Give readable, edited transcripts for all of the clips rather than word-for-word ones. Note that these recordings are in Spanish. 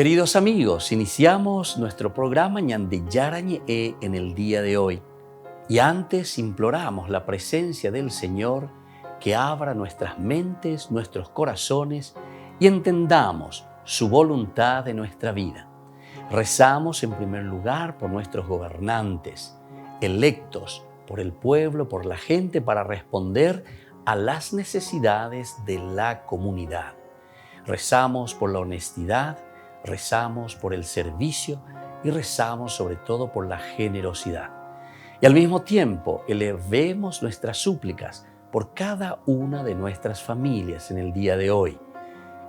Queridos amigos, iniciamos nuestro programa Ñande Yarañe en el día de hoy. Y antes imploramos la presencia del Señor que abra nuestras mentes, nuestros corazones y entendamos su voluntad de nuestra vida. Rezamos en primer lugar por nuestros gobernantes, electos por el pueblo, por la gente, para responder a las necesidades de la comunidad. Rezamos por la honestidad, rezamos por el servicio y rezamos sobre todo por la generosidad. Y al mismo tiempo elevemos nuestras súplicas por cada una de nuestras familias en el día de hoy.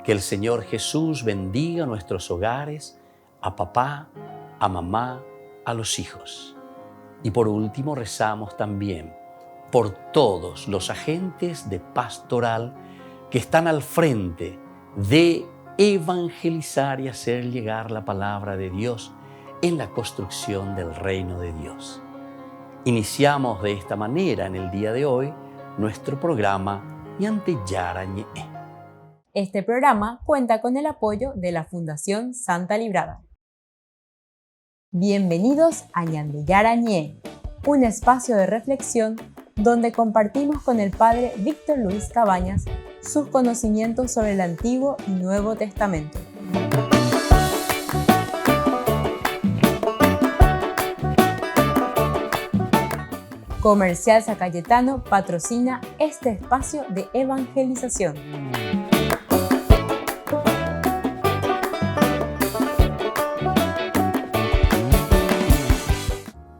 Que el Señor Jesús bendiga nuestros hogares, a papá, a mamá, a los hijos. Y por último rezamos también por todos los agentes de pastoral que están al frente de evangelizar y hacer llegar la palabra de Dios en la construcción del reino de Dios. Iniciamos de esta manera en el día de hoy nuestro programa Ñande Yarañe. Este programa cuenta con el apoyo de la Fundación Santa Librada. Bienvenidos a Ñande Yarañe, un espacio de reflexión donde compartimos con el Padre Víctor Luis Cabañas sus conocimientos sobre el Antiguo y Nuevo Testamento. Comercial San Cayetano patrocina este espacio de evangelización.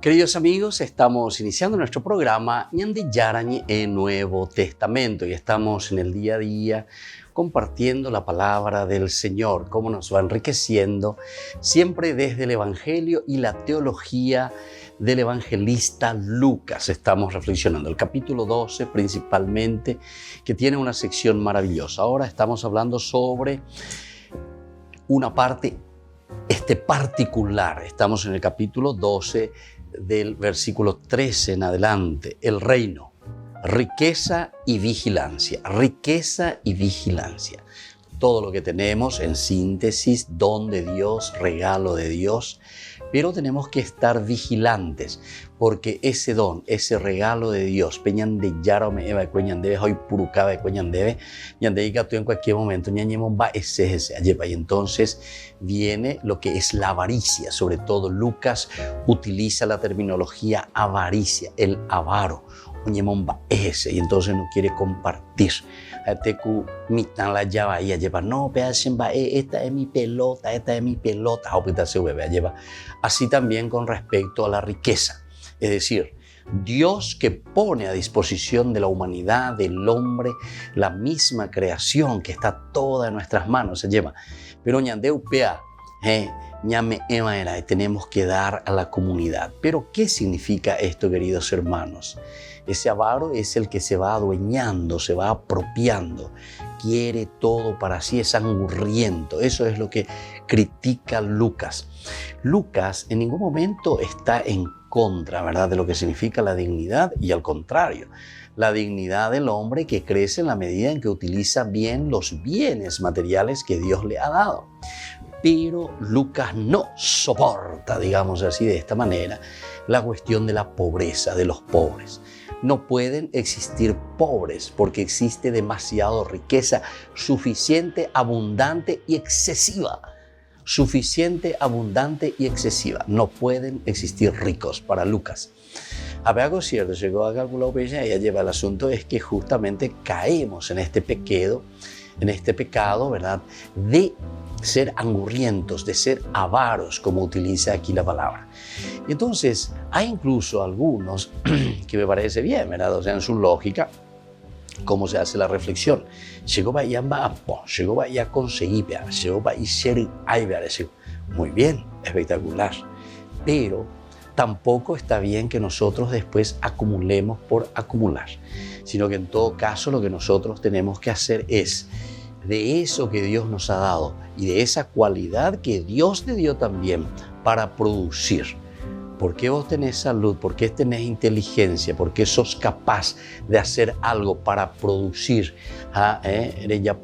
Queridos amigos, estamos iniciando nuestro programa Ñande Yarañe en Nuevo Testamento y estamos en el día a día compartiendo la palabra del Señor, cómo nos va enriqueciendo siempre desde el Evangelio y la teología del evangelista Lucas. Estamos reflexionando el capítulo 12 principalmente, que tiene una sección maravillosa. Ahora estamos hablando sobre una parte particular. Estamos en el capítulo 12 del versículo 13 en adelante, el reino, riqueza y vigilancia, riqueza y vigilancia. Todo lo que tenemos en síntesis, don de Dios, regalo de Dios, pero tenemos que estar vigilantes porque ese don, ese regalo de Dios, peñande yarome eva cueñandebe, hoy purucaba cueñandebe, ñandeiga tú en cualquier momento, ñañemon va ese alleva. Y entonces viene lo que es la avaricia. Sobre todo Lucas utiliza la terminología avaricia, el avaro. Ñemon va ese, y entonces no quiere compartir. Teku mitan la llava y lleva, no, pedachen va, esta es mi pelota, lleva. Así también con respecto a la riqueza. Es decir, Dios que pone a disposición de la humanidad, del hombre, la misma creación que está toda en nuestras manos, se lleva. Pero ñandeu pea, ñame ema era, tenemos que dar a la comunidad. Pero ¿qué significa esto, queridos hermanos? Ese avaro es el que se va adueñando, se va apropiando, quiere todo para sí, es angurriento. Eso es lo que critica Lucas. Lucas en ningún momento está en contra, ¿verdad?, de lo que significa la dignidad, y al contrario, la dignidad del hombre que crece en la medida en que utiliza bien los bienes materiales que Dios le ha dado. Pero Lucas no soporta, digamos así, de esta manera, la cuestión de la pobreza, de los pobres. No pueden existir pobres porque existe demasiada riqueza, suficiente, abundante y excesiva. Suficiente, abundante y excesiva. No pueden existir ricos para Lucas. A ver, algo cierto, llegó a calcular, ella lleva el asunto, es que justamente caemos en este pecado, ¿verdad?, de ser angurrientos, de ser avaros, como utiliza aquí la palabra. Y entonces hay incluso algunos que me parece bien, ¿verdad?, o sea, en su lógica, cómo se hace la reflexión. Llegó a llegó a conseguir, llegó a ser, muy bien, espectacular. Pero tampoco está bien que nosotros después acumulemos por acumular, sino que en todo caso lo que nosotros tenemos que hacer es, de eso que Dios nos ha dado y de esa cualidad que Dios te dio también para producir ¿Por qué vos tenés salud? ¿Por qué tenés inteligencia? ¿Por qué sos capaz de hacer algo para producir eres ya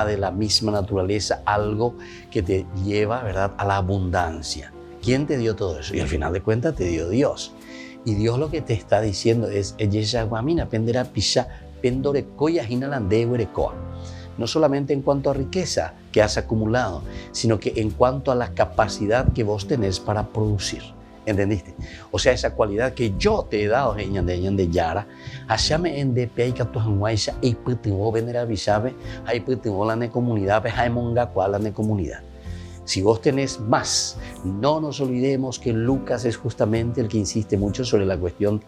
de la misma naturaleza, algo que te lleva, ¿verdad?, a la abundancia? ¿Quién te dio todo eso? Y al final de cuentas te dio Dios. Y Dios lo que te está diciendo es, no solamente en cuanto a riqueza que has acumulado, sino que en cuanto a la capacidad que vos tenés para producir. ¿Entendiste? O sea, esa cualidad que yo te he dado, de Yara, haceme en DP y Catuanguaisa, y Putingo Venerabisabe, hay Putingo la comunidad, hay Monga cual la comunidad. Si vos tenés más, no nos olvidemos que Lucas es justamente el que insiste mucho sobre la cuestión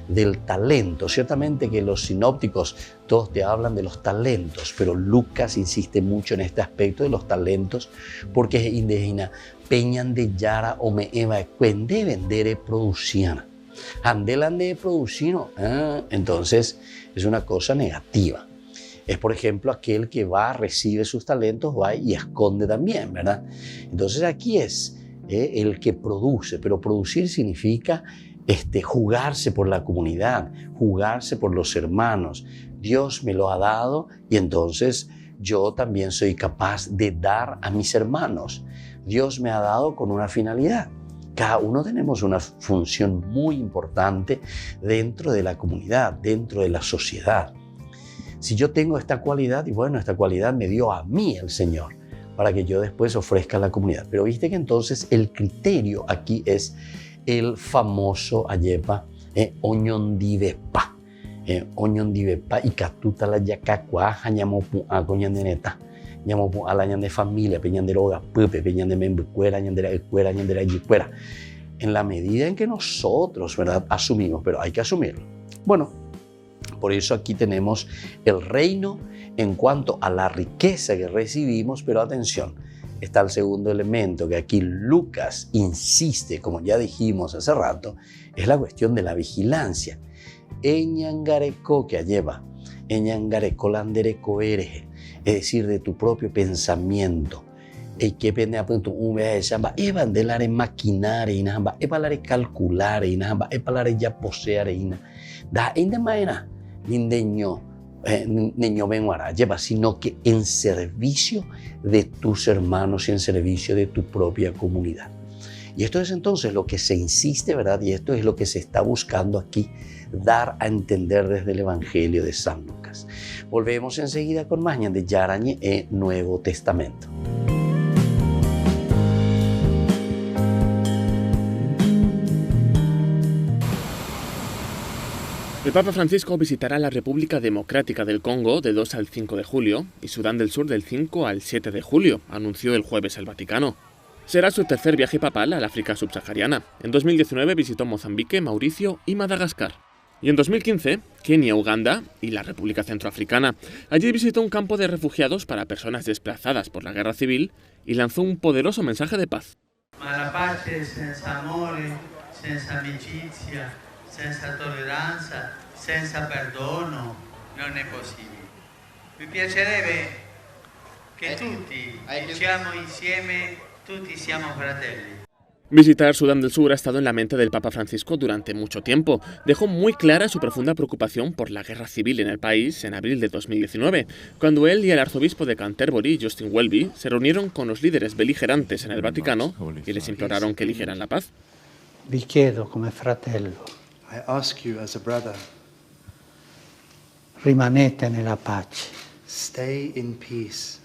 del talento. Ciertamente que los sinópticos todos te hablan de los talentos, pero Lucas insiste mucho en este aspecto de los talentos porque es indígena. Peñan de Yara o me eva cuende vender producir. Andelan de producir, entonces es una cosa negativa. Es, por ejemplo, aquel que va, recibe sus talentos, va y esconde también, ¿verdad? Entonces aquí es el que produce, pero producir significa jugarse por la comunidad, jugarse por los hermanos. Dios me lo ha dado y entonces yo también soy capaz de dar a mis hermanos. Dios me ha dado con una finalidad. Cada uno tenemos una función muy importante dentro de la comunidad, dentro de la sociedad. Si yo tengo esta cualidad, y bueno, esta cualidad me dio a mí el Señor, para que yo después ofrezca a la comunidad. Pero viste que entonces el criterio aquí es el famoso ayepa, oñondivepa. Oñondivepa y catuta la yacacua, ñamopu a coñandeneta. Ñamopu a la ñan de familia, peñan de loga, pupe, peñan de membecuera, ñan de la escuela, ñan de la yicuera. En la medida en que nosotros, ¿verdad?, asumimos, pero hay que asumirlo. Bueno, por eso aquí tenemos el reino en cuanto a la riqueza que recibimos, pero atención, está el segundo elemento que aquí Lucas insiste, como ya dijimos hace rato, es la cuestión de la vigilancia. Eñangareco que lleva, eñangareco landereco eres, es decir, de tu propio pensamiento. Y que pende a punto un vez llama evan de la maquinar y nada, epalare calcular y nada, epalare ya poseer y nada, da en manera niño venguara lleva, sino que en servicio de tus hermanos y en servicio de tu propia comunidad. Y esto es entonces lo que se insiste, ¿verdad? Y esto es lo que se está buscando aquí dar a entender desde el Evangelio de San Lucas. Volvemos enseguida con más de Yarañe e Nuevo Testamento. El Papa Francisco visitará la República Democrática del Congo del 2 al 5 de julio y Sudán del Sur del 5 al 7 de julio, anunció el jueves el Vaticano. Será su tercer viaje papal al África subsahariana. En 2019 visitó Mozambique, Mauricio y Madagascar. Y en 2015, Kenia, Uganda y la República Centroafricana. Allí visitó un campo de refugiados para personas desplazadas por la guerra civil y lanzó un poderoso mensaje de paz. Ma la pace senza amore, senza amicizia, senza tolleranza, senza perdono, non è possibile. Mi piacerebbe che tutti diciamo insieme, tutti siamo fratelli. Visitar Sudán del Sur ha estado en la mente del Papa Francisco durante mucho tiempo. Dejó muy clara su profunda preocupación por la guerra civil en el país en abril de 2019, cuando él y el arzobispo de Canterbury, Justin Welby, se reunieron con los líderes beligerantes en el Vaticano y les imploraron que eligieran la paz. Vi chiedo come fratello, I ask you as a brother, rimanete nella pace. stay in peace.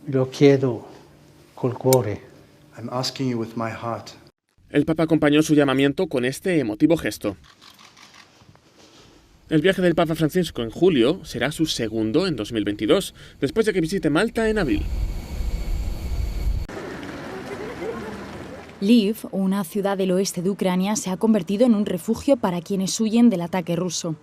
Lo chiedo col cuore. I'm asking you with my heart. El Papa acompañó su llamamiento con este emotivo gesto. El viaje del Papa Francisco en julio será su segundo en 2022, después de que visite Malta en abril. Lviv, una ciudad del oeste de Ucrania, se ha convertido en un refugio para quienes huyen del ataque ruso.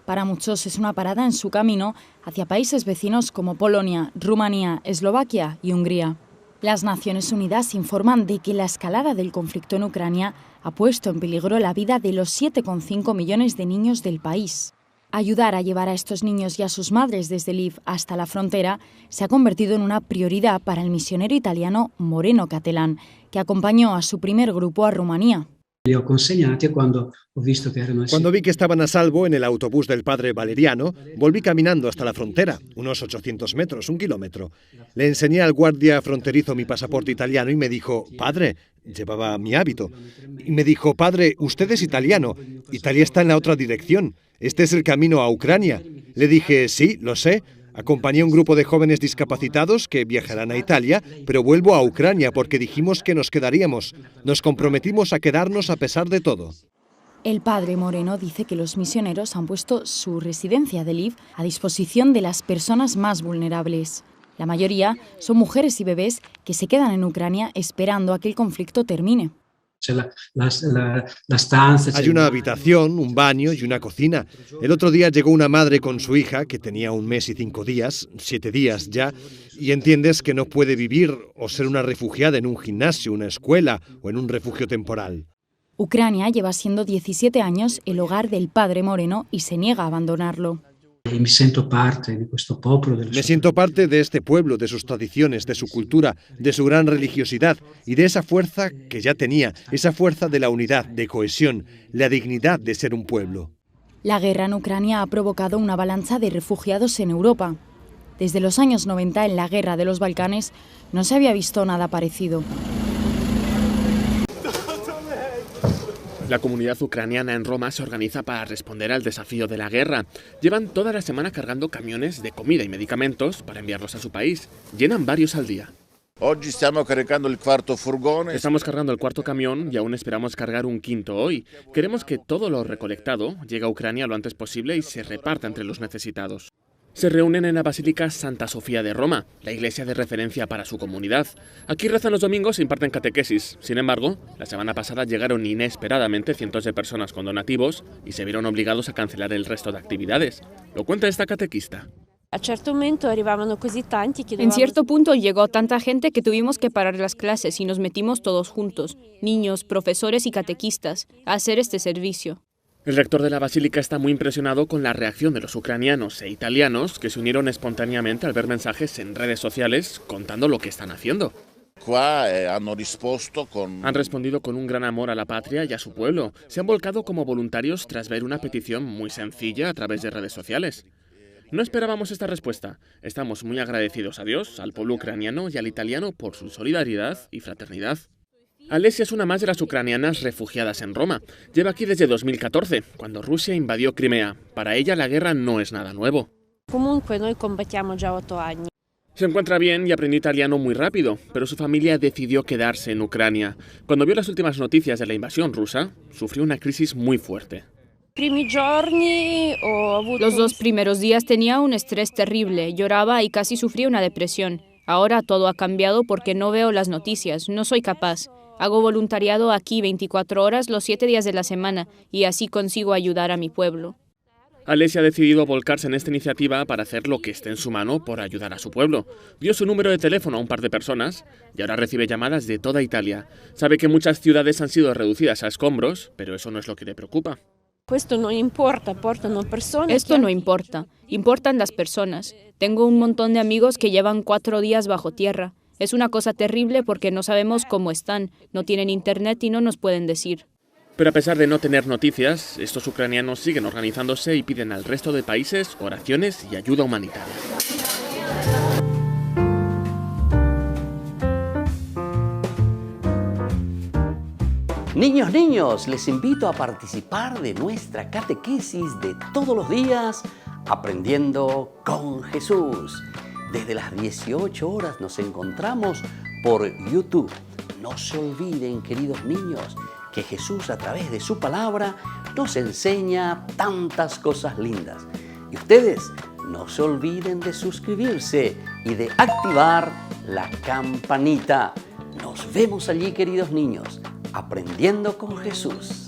Para muchos es una parada en su camino hacia países vecinos como Polonia, Rumanía, Eslovaquia y Hungría. Las Naciones Unidas informan de que la escalada del conflicto en Ucrania ha puesto en peligro la vida de los 7,5 millones de niños del país. Ayudar a llevar a estos niños y a sus madres desde Lviv hasta la frontera se ha convertido en una prioridad para el misionero italiano Moreno Catalán, que acompañó a su primer grupo a Rumanía. Cuando vi que estaban a salvo en el autobús del padre Valeriano, volví caminando hasta la frontera, unos 800 metros, 1 kilómetro. Le enseñé al guardia fronterizo mi pasaporte italiano y me dijo, padre, llevaba mi hábito, y me dijo, padre, usted es italiano, Italia está en la otra dirección, este es el camino a Ucrania. Le dije, sí, lo sé. Acompañé a un grupo de jóvenes discapacitados que viajarán a Italia, pero vuelvo a Ucrania porque dijimos que nos quedaríamos. Nos comprometimos a quedarnos a pesar de todo. El padre Moreno dice que los misioneros han puesto su residencia de Lviv a disposición de las personas más vulnerables. La mayoría son mujeres y bebés que se quedan en Ucrania esperando a que el conflicto termine. Hay una habitación, un baño y una cocina. El otro día llegó una madre con su hija, que tenía 1 mes y 5 días, 7 días ya, y entiendes que no puede vivir o ser una refugiada en un gimnasio, una escuela o en un refugio temporal. Ucrania lleva siendo 17 años el hogar del padre Moreno y se niega a abandonarlo. Me siento parte de este pueblo, de sus tradiciones, de su cultura, de su gran religiosidad y de esa fuerza que ya tenía, esa fuerza de la unidad, de cohesión, la dignidad de ser un pueblo. La guerra en Ucrania ha provocado una avalancha de refugiados en Europa. Desde los años 90, en la guerra de los Balcanes, no se había visto nada parecido. La comunidad ucraniana en Roma se organiza para responder al desafío de la guerra. Llevan toda la semana cargando camiones de comida y medicamentos para enviarlos a su país. Llenan varios al día. Estamos cargando el cuarto camión y aún esperamos cargar un quinto hoy. Queremos que todo lo recolectado llegue a Ucrania lo antes posible y se reparta entre los necesitados. Se reúnen en la Basílica Santa Sofía de Roma, la iglesia de referencia para su comunidad. Aquí rezan los domingos e imparten catequesis. Sin embargo, la semana pasada llegaron inesperadamente cientos de personas con donativos y se vieron obligados a cancelar el resto de actividades. Lo cuenta esta catequista. En cierto punto llegó tanta gente que tuvimos que parar las clases y nos metimos todos juntos, niños, profesores y catequistas, a hacer este servicio. El rector de la Basílica está muy impresionado con la reacción de los ucranianos e italianos que se unieron espontáneamente al ver mensajes en redes sociales contando lo que están haciendo. Han respondido con un gran amor a la patria y a su pueblo. Se han volcado como voluntarios tras ver una petición muy sencilla a través de redes sociales. No esperábamos esta respuesta. Estamos muy agradecidos a Dios, al pueblo ucraniano y al italiano por su solidaridad y fraternidad. Alesia es una más de las ucranianas refugiadas en Roma. Lleva aquí desde 2014, cuando Rusia invadió Crimea. Para ella la guerra no es nada nuevo. Se encuentra bien y aprendió italiano muy rápido, pero su familia decidió quedarse en Ucrania. Cuando vio las últimas noticias de la invasión rusa, sufrió una crisis muy fuerte. Los 2 primeros días tenía un estrés terrible, lloraba y casi sufría una depresión. Ahora todo ha cambiado porque no veo las noticias, no soy capaz. Hago voluntariado aquí 24 horas los 7 días de la semana y así consigo ayudar a mi pueblo. Alesia ha decidido volcarse en esta iniciativa para hacer lo que esté en su mano por ayudar a su pueblo. Dio su número de teléfono a un par de personas y ahora recibe llamadas de toda Italia. Sabe que muchas ciudades han sido reducidas a escombros, pero eso no es lo que le preocupa. Esto no importa, importan las personas. Tengo un montón de amigos que llevan 4 días bajo tierra. Es una cosa terrible porque no sabemos cómo están, no tienen internet y no nos pueden decir. Pero a pesar de no tener noticias, estos ucranianos siguen organizándose y piden al resto de países oraciones y ayuda humanitaria. Niños, les invito a participar de nuestra catequesis de todos los días, Aprendiendo con Jesús. Desde las 18 horas nos encontramos por YouTube. No se olviden, queridos niños, que Jesús a través de su palabra nos enseña tantas cosas lindas. Y ustedes no se olviden de suscribirse y de activar la campanita. Nos vemos allí, queridos niños, Aprendiendo con Jesús.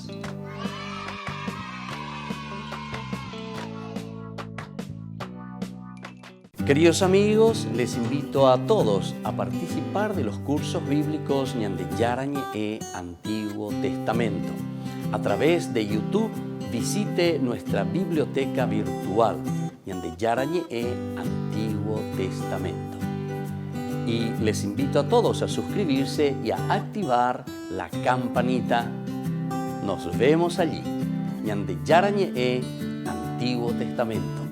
Queridos amigos, les invito a todos a participar de los cursos bíblicos Ñandeyarañe e Antiguo Testamento. A través de YouTube visite nuestra biblioteca virtual ñande Yarañe'e Antiguo Testamento. Y les invito a todos a suscribirse y a activar la campanita. Nos vemos allí, ñande Yarañe'e Antiguo Testamento.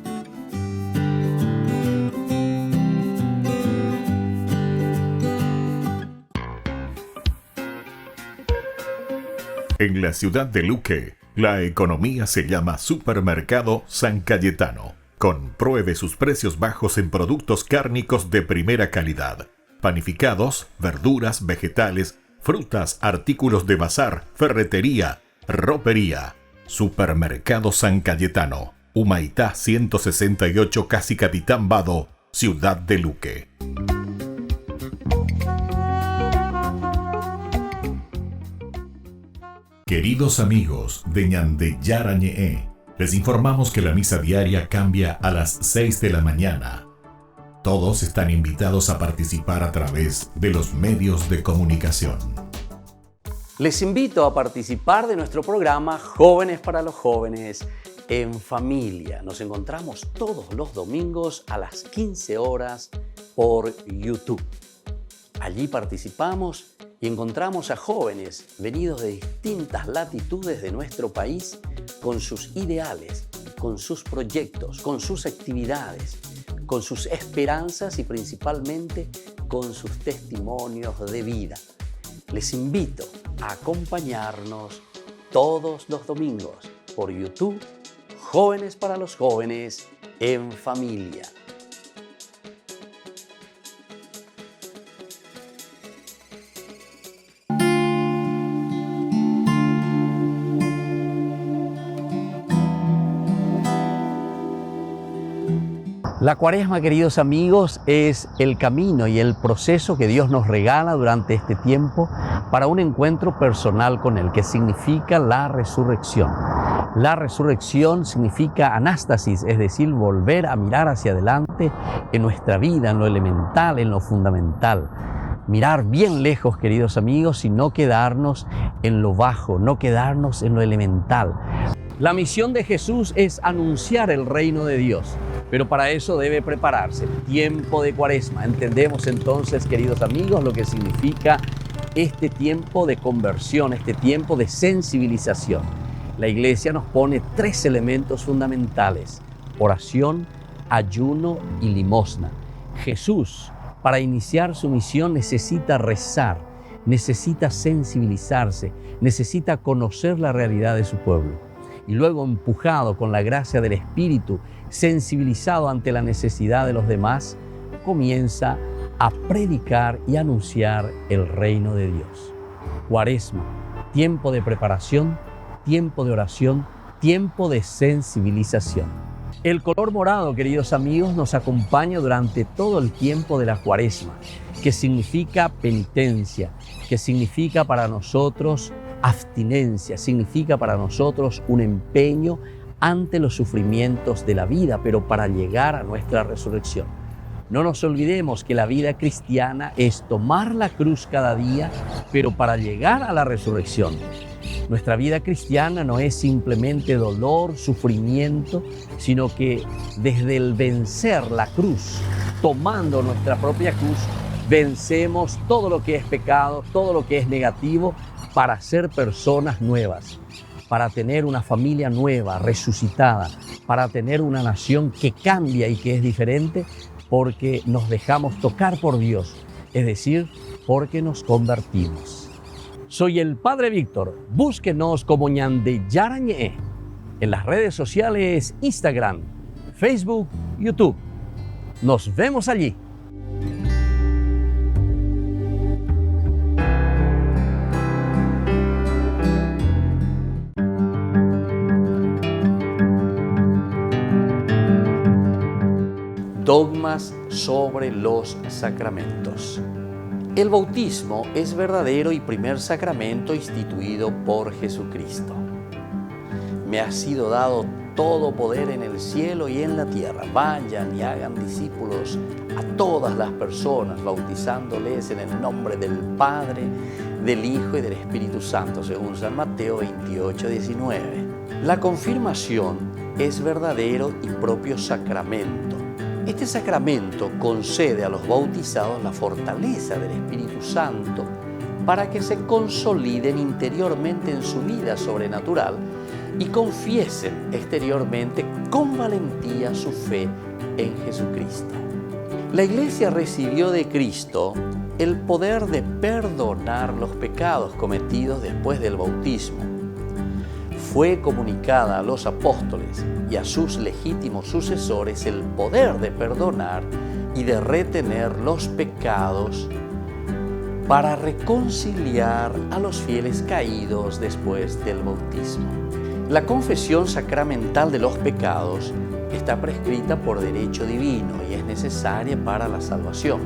En la ciudad de Luque, la economía se llama Supermercado San Cayetano. Compruebe sus precios bajos en productos cárnicos de primera calidad. Panificados, verduras, vegetales, frutas, artículos de bazar, ferretería, ropería. Supermercado San Cayetano, Humaitá 168, Casi Capitán Vado, ciudad de Luque. Queridos amigos de ñande Yarañe'e, les informamos que la misa diaria cambia a las 6 de la mañana. Todos están invitados a participar a través de los medios de comunicación. Les invito a participar de nuestro programa Jóvenes para los Jóvenes en Familia. Nos encontramos todos los domingos a las 15 horas por YouTube. Allí participamos y encontramos a jóvenes venidos de distintas latitudes de nuestro país con sus ideales, con sus proyectos, con sus actividades, con sus esperanzas y principalmente con sus testimonios de vida. Les invito a acompañarnos todos los domingos por YouTube, Jóvenes para los Jóvenes en Familia. La Cuaresma, queridos amigos, es el camino y el proceso que Dios nos regala durante este tiempo para un encuentro personal con Él, que significa la resurrección. La resurrección significa anástasis, es decir, volver a mirar hacia adelante en nuestra vida, en lo elemental, en lo fundamental. Mirar bien lejos, queridos amigos, y no quedarnos en lo bajo, no quedarnos en lo elemental. La misión de Jesús es anunciar el reino de Dios, pero para eso debe prepararse. Tiempo de Cuaresma. Entendemos entonces, queridos amigos, lo que significa este tiempo de conversión, este tiempo de sensibilización. La Iglesia nos pone 3 elementos fundamentales: oración, ayuno y limosna. Jesús, para iniciar su misión, necesita rezar, necesita sensibilizarse, necesita conocer la realidad de su pueblo. Y luego, empujado con la gracia del Espíritu, sensibilizado ante la necesidad de los demás, comienza a predicar y anunciar el reino de Dios. Cuaresma, tiempo de preparación, tiempo de oración, tiempo de sensibilización. El color morado, queridos amigos, nos acompaña durante todo el tiempo de la Cuaresma, que significa penitencia, que significa para nosotros abstinencia, significa para nosotros un empeño ante los sufrimientos de la vida, pero para llegar a nuestra resurrección. No nos olvidemos que la vida cristiana es tomar la cruz cada día, pero para llegar a la resurrección. Nuestra vida cristiana no es simplemente dolor, sufrimiento, sino que desde el vencer la cruz, tomando nuestra propia cruz, vencemos todo lo que es pecado, todo lo que es negativo, para ser personas nuevas, para tener una familia nueva, resucitada, para tener una nación que cambia y que es diferente, porque nos dejamos tocar por Dios, es decir, porque nos convertimos. Soy el Padre Víctor. Búsquenos como ñande Yarañe'e en las redes sociales Instagram, Facebook, YouTube. Nos vemos allí. Dogmas sobre los sacramentos. El bautismo es verdadero y primer sacramento instituido por Jesucristo. Me ha sido dado todo poder en el cielo y en la tierra. Vayan y hagan discípulos a todas las personas, bautizándoles en el nombre del Padre, del Hijo y del Espíritu Santo, según San Mateo 28:19. La confirmación es verdadero y propio sacramento. Este sacramento concede a los bautizados la fortaleza del Espíritu Santo para que se consoliden interiormente en su vida sobrenatural y confiesen exteriormente con valentía su fe en Jesucristo. La Iglesia recibió de Cristo el poder de perdonar los pecados cometidos después del bautismo. Fue comunicada a los apóstoles y a sus legítimos sucesores el poder de perdonar y de retener los pecados para reconciliar a los fieles caídos después del bautismo. La confesión sacramental de los pecados está prescrita por derecho divino y es necesaria para la salvación.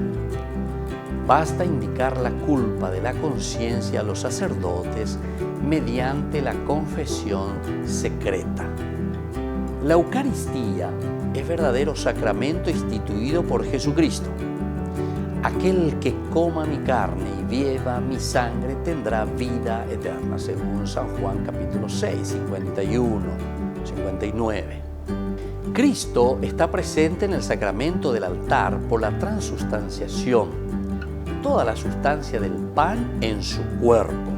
Basta indicar la culpa de la conciencia a los sacerdotes mediante la confesión secreta. La Eucaristía es verdadero sacramento instituido por Jesucristo. Aquel que coma mi carne y beba mi sangre tendrá vida eterna, según San Juan capítulo 6, 51, 59. Cristo está presente en el sacramento del altar por la transustanciación, toda la sustancia del pan en su cuerpo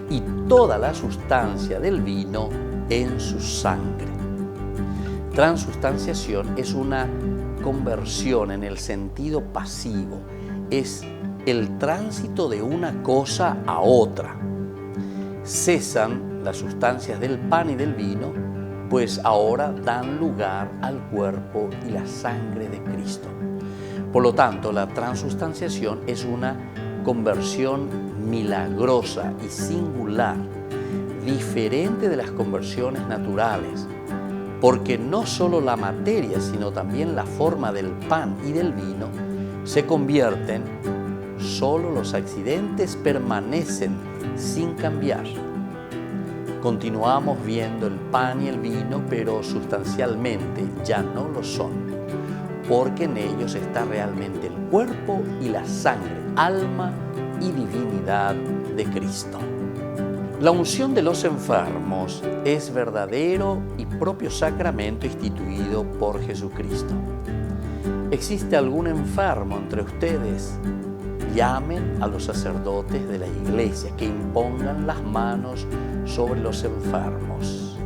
y toda la sustancia del vino en su sangre. Transustanciación es una conversión en el sentido pasivo, es el tránsito de una cosa a otra. Cesan las sustancias del pan y del vino, pues ahora dan lugar al cuerpo y la sangre de Cristo. Por lo tanto, la transustanciación es una conversión milagrosa y singular, diferente de las conversiones naturales, porque no solo la materia, sino también la forma del pan y del vino se convierten, solo los accidentes permanecen sin cambiar. Continuamos viendo el pan y el vino, pero sustancialmente ya no lo son, porque en ellos está realmente el cuerpo y la sangre, alma y divinidad de Cristo. La unción de los enfermos es verdadero y propio sacramento instituido por Jesucristo. ¿Existe algún enfermo entre ustedes? Llamen a los sacerdotes de la Iglesia que impongan las manos sobre los enfermos.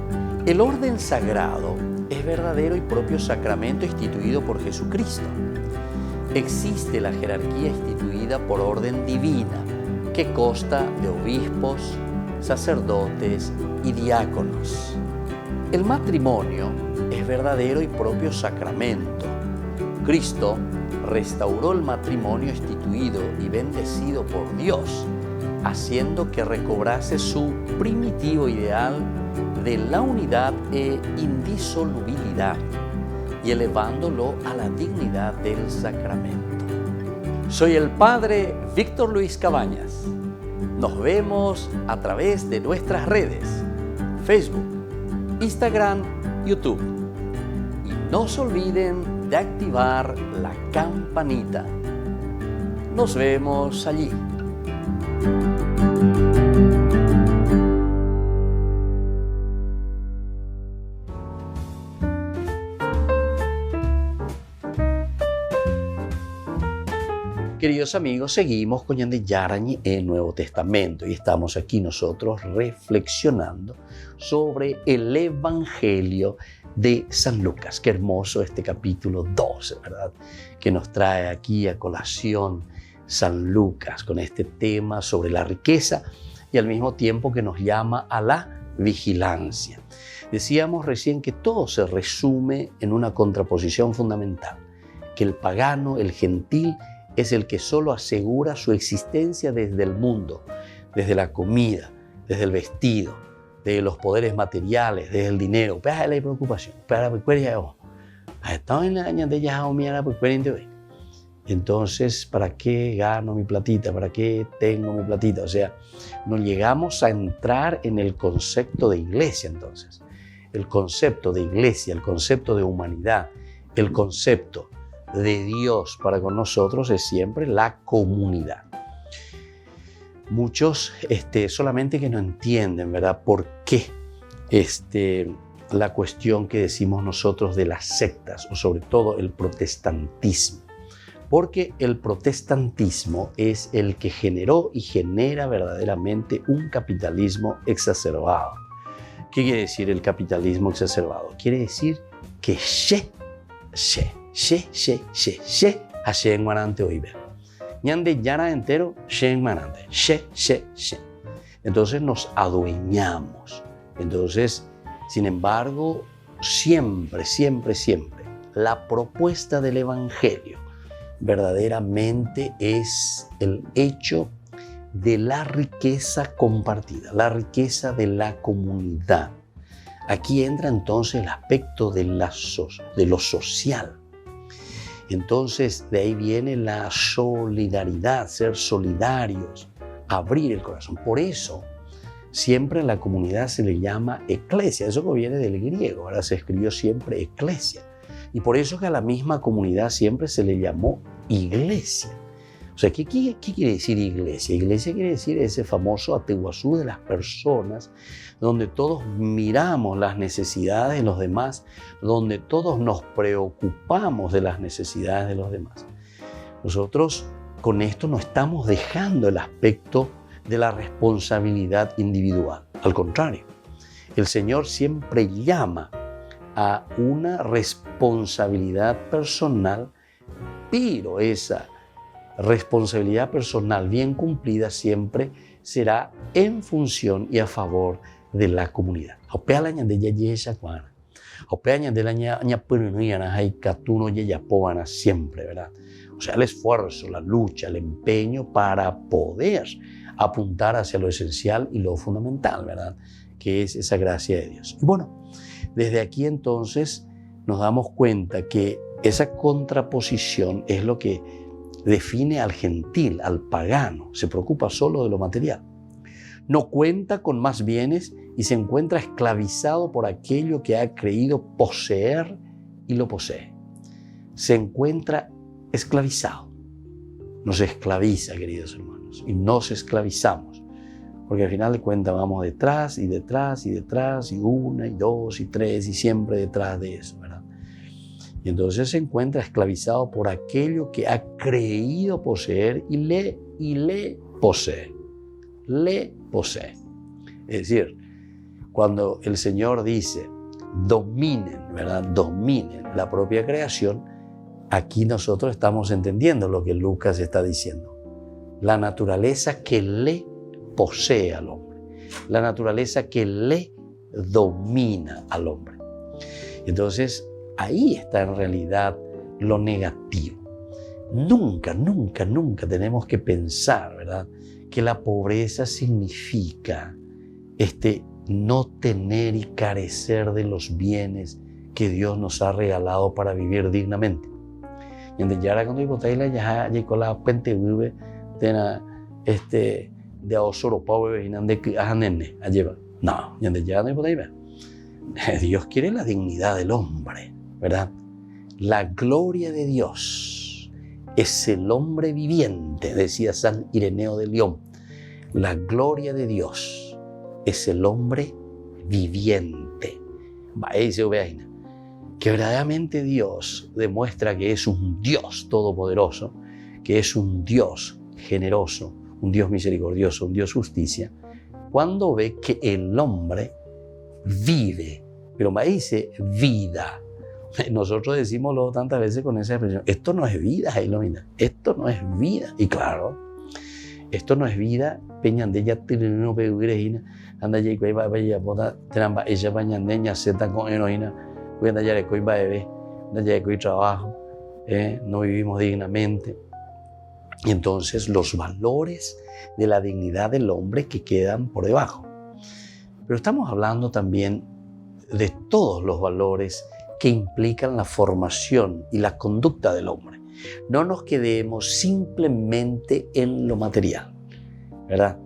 El orden sagrado es verdadero y propio sacramento instituido por Jesucristo. Existe la jerarquía instituida por orden divina que consta de obispos, sacerdotes y diáconos. El matrimonio es verdadero y propio sacramento. Cristo restauró el matrimonio instituido y bendecido por Dios, haciendo que recobrase su primitivo ideal de la unidad e indisolubilidad y elevándolo a la dignidad del sacramento. Soy el Padre Víctor Luis Cabañas. Nos vemos a través de nuestras redes, Facebook, Instagram, YouTube. Y no se olviden de activar la campanita. Nos vemos allí. Queridos amigos, seguimos con Yande Yarañi en Nuevo Testamento y estamos aquí nosotros reflexionando sobre el Evangelio de San Lucas. Qué hermoso este capítulo 12, ¿verdad? Que nos trae aquí a colación San Lucas con este tema sobre la riqueza y al mismo tiempo que nos llama a la vigilancia. Decíamos recién que todo se resume en una contraposición fundamental, que el pagano, el gentil, es el que solo asegura su existencia desde el mundo, desde la comida, desde el vestido, desde los poderes materiales, desde el dinero. Pero hay preocupación. Entonces, ¿para qué gano mi platita? ¿Para qué tengo mi platita? O sea, no llegamos a entrar en el concepto de iglesia entonces. El concepto de iglesia, el concepto de humanidad, el concepto de Dios para con nosotros es siempre la comunidad. Muchos solamente que no entienden, ¿verdad? ¿Por qué la cuestión que decimos nosotros de las sectas, o sobre todo el protestantismo. Porque el protestantismo es el que generó y genera verdaderamente un capitalismo exacerbado. ¿Qué quiere decir el capitalismo exacerbado? Quiere decir que Hashem Marante Oiber. Ñande Yara entero, Shen Marante. Entonces nos adueñamos. Entonces, sin embargo, siempre, la propuesta del Evangelio verdaderamente es el hecho de la riqueza compartida, la riqueza de la comunidad. Aquí entra entonces el aspecto de lo social. Entonces de ahí viene la solidaridad, ser solidarios, abrir el corazón. Por eso siempre a la comunidad se le llama eclesia. Eso viene del griego, ahora se escribió siempre eclesia. Y por eso que a la misma comunidad siempre se le llamó iglesia. O sea, ¿qué quiere decir iglesia? Iglesia quiere decir ese famoso ateguazú de las personas, donde todos miramos las necesidades de los demás, donde todos nos preocupamos de las necesidades de los demás. Nosotros con esto no estamos dejando el aspecto de la responsabilidad individual. Al contrario, el Señor siempre llama a una responsabilidad personal, pero esa responsabilidad personal bien cumplida siempre será en función y a favor de la comunidad. Siempre, ¿verdad? O sea, el esfuerzo, la lucha, el empeño para poder apuntar hacia lo esencial y lo fundamental, ¿verdad? Que es esa gracia de Dios. Bueno, desde aquí entonces nos damos cuenta que esa contraposición es lo que define al gentil, al pagano. Se preocupa solo de lo material. No cuenta con más bienes y se encuentra esclavizado por aquello que ha creído poseer y lo posee. Se encuentra esclavizado. Nos esclaviza, queridos hermanos, y nos esclavizamos. Porque al final de cuentas vamos detrás y detrás y detrás, y una y dos y tres, y siempre detrás de eso, ¿verdad? Y entonces se encuentra esclavizado por aquello que ha creído poseer y le posee. Le posee. Es decir, cuando el Señor dice, dominen, ¿verdad? Dominen la propia creación, aquí nosotros estamos entendiendo lo que Lucas está diciendo. La naturaleza que le posee al hombre, la naturaleza que le domina al hombre. Entonces, ahí está en realidad lo negativo. Nunca tenemos que pensar, ¿verdad?, que la pobreza significa no tener y carecer de los bienes que Dios nos ha regalado para vivir dignamente. Y en ya cuando digo ya llegó la puente vive de osoro pobre y nande que nene lleva. No, ya no hay ver. Dios quiere la dignidad del hombre, ¿verdad? La gloria de Dios es el hombre viviente, decía San Ireneo de León. La gloria de Dios es el hombre viviente. Que verdaderamente Dios demuestra que es un Dios todopoderoso, que es un Dios generoso, un Dios misericordioso, un Dios justicia, cuando ve que el hombre vive, pero me dice vida. Nosotros decimos tantas veces con esa expresión, esto no es vida, esto no es vida. Y claro, esto no es vida, peñandella tirino peugirejina, anda ya y vaya boda, tramba ella bañandeña zeta con heroína, cuando ya le coi bebé, anda ya coi trabajo, no vivimos dignamente. Y entonces los valores de la dignidad del hombre que quedan por debajo. Pero estamos hablando también de todos los valores que implican la formación y la conducta del hombre. No nos quedemos simplemente en lo material, ¿verdad?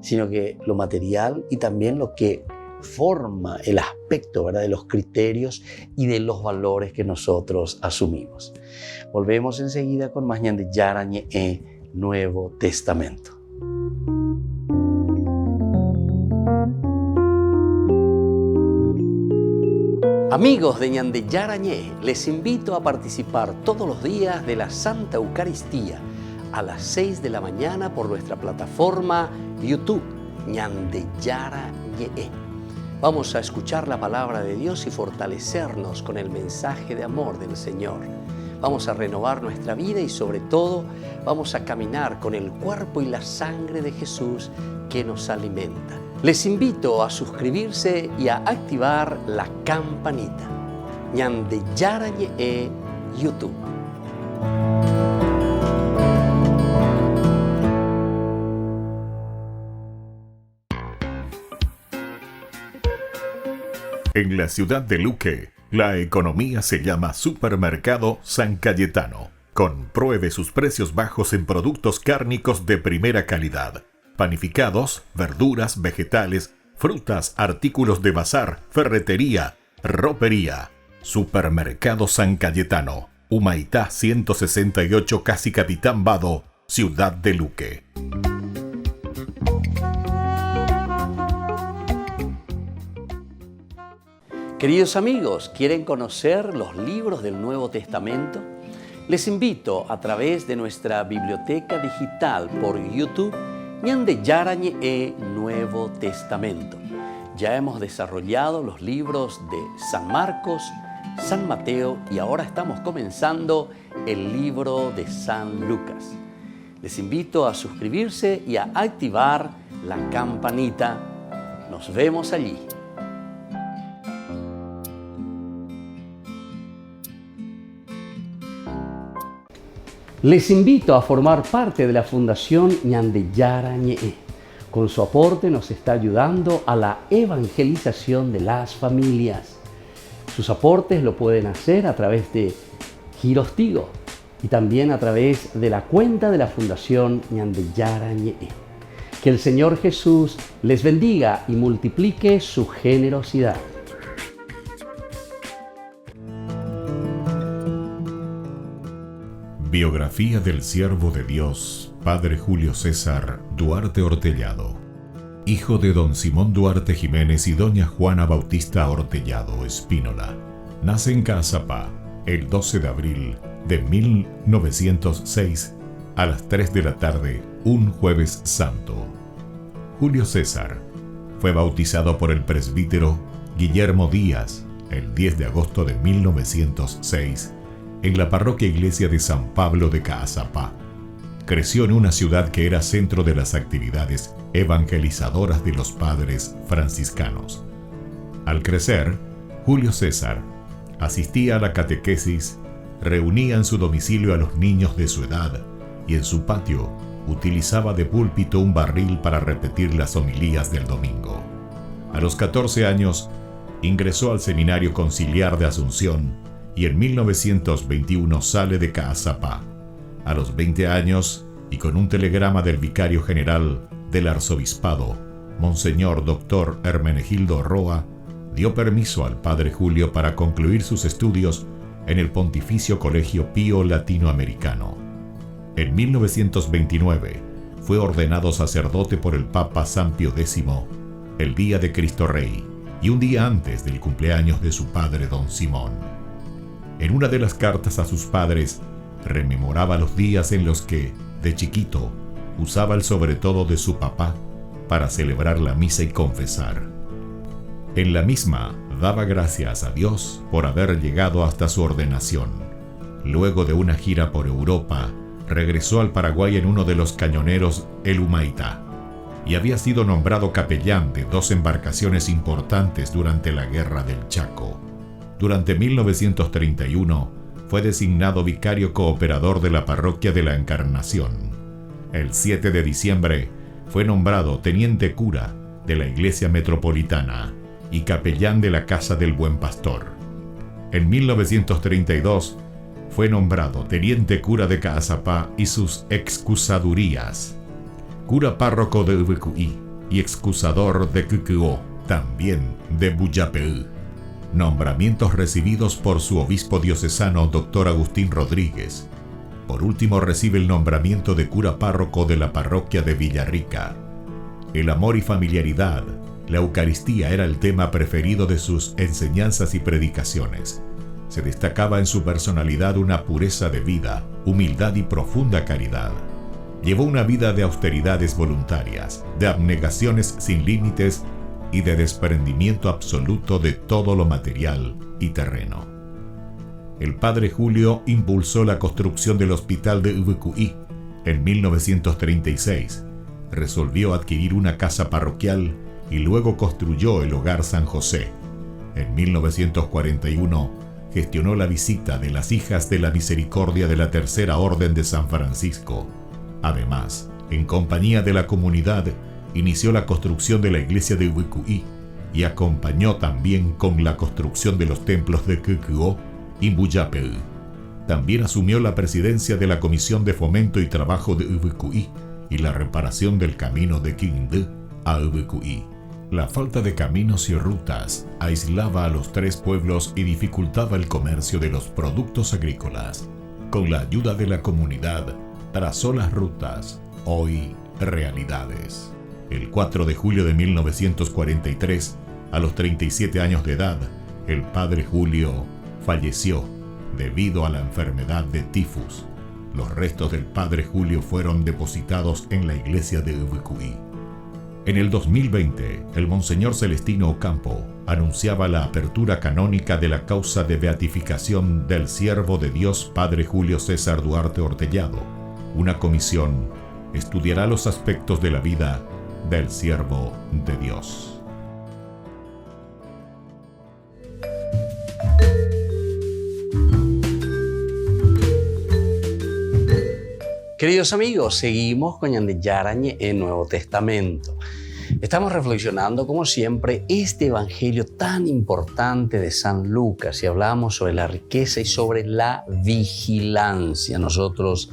Sino que lo material y también lo que forma el aspecto, ¿verdad?, de los criterios y de los valores que nosotros asumimos. Volvemos enseguida con más de Yarañe Nuevo Testamento. Amigos de Ñandeyarañé, les invito a participar todos los días de la Santa Eucaristía a las 6 de la mañana por nuestra plataforma YouTube, Ñandeyarañé. Vamos a escuchar la palabra de Dios y fortalecernos con el mensaje de amor del Señor. Vamos a renovar nuestra vida y sobre todo vamos a caminar con el cuerpo y la sangre de Jesús que nos alimenta. Les invito a suscribirse y a activar la campanita. Ñandeyarañé YouTube. En la ciudad de Luque, la economía se llama Supermercado San Cayetano. Compruebe sus precios bajos en productos cárnicos de primera calidad. Panificados, verduras, vegetales, frutas, artículos de bazar, ferretería, ropería. Supermercado San Cayetano, Humaitá 168, Casi Capitán Vado, ciudad de Luque. Queridos amigos, ¿quieren conocer los libros del Nuevo Testamento? Les invito a través de nuestra biblioteca digital por YouTube, Ñandeyarañé Nuevo Testamento. Ya hemos desarrollado los libros de San Marcos, San Mateo y ahora estamos comenzando el libro de San Lucas. Les invito a suscribirse y a activar la campanita. Nos vemos allí. Les invito a formar parte de la Fundación Ñandeyarañé. Con su aporte nos está ayudando a la evangelización de las familias. Sus aportes lo pueden hacer a través de Giros Tigo y también a través de la cuenta de la Fundación Ñandeyarañé. Que el Señor Jesús les bendiga y multiplique su generosidad. Biografía del siervo de Dios, Padre Julio César Duarte Ortellado. Hijo de don Simón Duarte Jiménez y doña Juana Bautista Ortellado Espínola. Nace en Caazapá el 12 de abril de 1906 a las 3 de la tarde, un jueves santo. Julio César fue bautizado por el presbítero Guillermo Díaz el 10 de agosto de 1906 en la parroquia iglesia de San Pablo de Caazapá. Creció en una ciudad que era centro de las actividades evangelizadoras de los padres franciscanos. Al crecer, Julio César asistía a la catequesis, reunía en su domicilio a los niños de su edad y en su patio utilizaba de púlpito un barril para repetir las homilías del domingo. A los 14 años, ingresó al Seminario Conciliar de Asunción y en 1921 sale de Caazapá. A los 20 años, y con un telegrama del vicario general del arzobispado, Monseñor Dr. Hermenegildo Roa, dio permiso al padre Julio para concluir sus estudios en el Pontificio Colegio Pío Latinoamericano. En 1929 fue ordenado sacerdote por el Papa San Pío X, el día de Cristo Rey, y un día antes del cumpleaños de su padre don Simón. En una de las cartas a sus padres, rememoraba los días en los que, de chiquito, usaba el sobretodo de su papá para celebrar la misa y confesar. En la misma, daba gracias a Dios por haber llegado hasta su ordenación. Luego de una gira por Europa, regresó al Paraguay en uno de los cañoneros el Humaitá, y había sido nombrado capellán de 2 embarcaciones importantes durante la Guerra del Chaco. Durante 1931 fue designado vicario cooperador de la parroquia de la Encarnación. El 7 de diciembre fue nombrado teniente cura de la Iglesia Metropolitana y capellán de la Casa del Buen Pastor. En 1932 fue nombrado teniente cura de Caazapá y sus excusadurías, cura párroco de Ubecuí y excusador de Cucuó, también de Buyapeú. Nombramientos recibidos por su obispo diocesano Dr. Agustín Rodríguez. Por último recibe el nombramiento de cura párroco de la parroquia de Villarrica. El amor y familiaridad, la Eucaristía era el tema preferido de sus enseñanzas y predicaciones. Se destacaba en su personalidad una pureza de vida, humildad y profunda caridad. Llevó una vida de austeridades voluntarias, de abnegaciones sin límites y de desprendimiento absoluto de todo lo material y terreno. El padre Julio impulsó la construcción del hospital de Ubucuy en 1936. Resolvió adquirir una casa parroquial y luego construyó el Hogar San José. En 1941 gestionó la visita de las Hijas de la Misericordia de la Tercera Orden de San Francisco. Además, en compañía de la comunidad, inició la construcción de la iglesia de Ubucuy y acompañó también con la construcción de los templos de Kukuo y Buyapel. También asumió la presidencia de la Comisión de Fomento y Trabajo de Ubucuy y la reparación del camino de Quindé a Ubucuy. La falta de caminos y rutas aislaba a los tres pueblos y dificultaba el comercio de los productos agrícolas. Con la ayuda de la comunidad, trazó las rutas, hoy realidades. El 4 de julio de 1943, a los 37 años de edad, el padre Julio falleció debido a la enfermedad de tifus. Los restos del padre Julio fueron depositados en la iglesia de Ubucuy. En el 2020, el Monseñor Celestino Ocampo anunciaba la apertura canónica de la causa de beatificación del siervo de Dios Padre Julio César Duarte Ortellado. Una comisión estudiará los aspectos de la vida del siervo de Dios. Queridos amigos, seguimos con Yarañe en Nuevo Testamento. Estamos reflexionando, como siempre, este evangelio tan importante de San Lucas y hablamos sobre la riqueza y sobre la vigilancia. Nosotros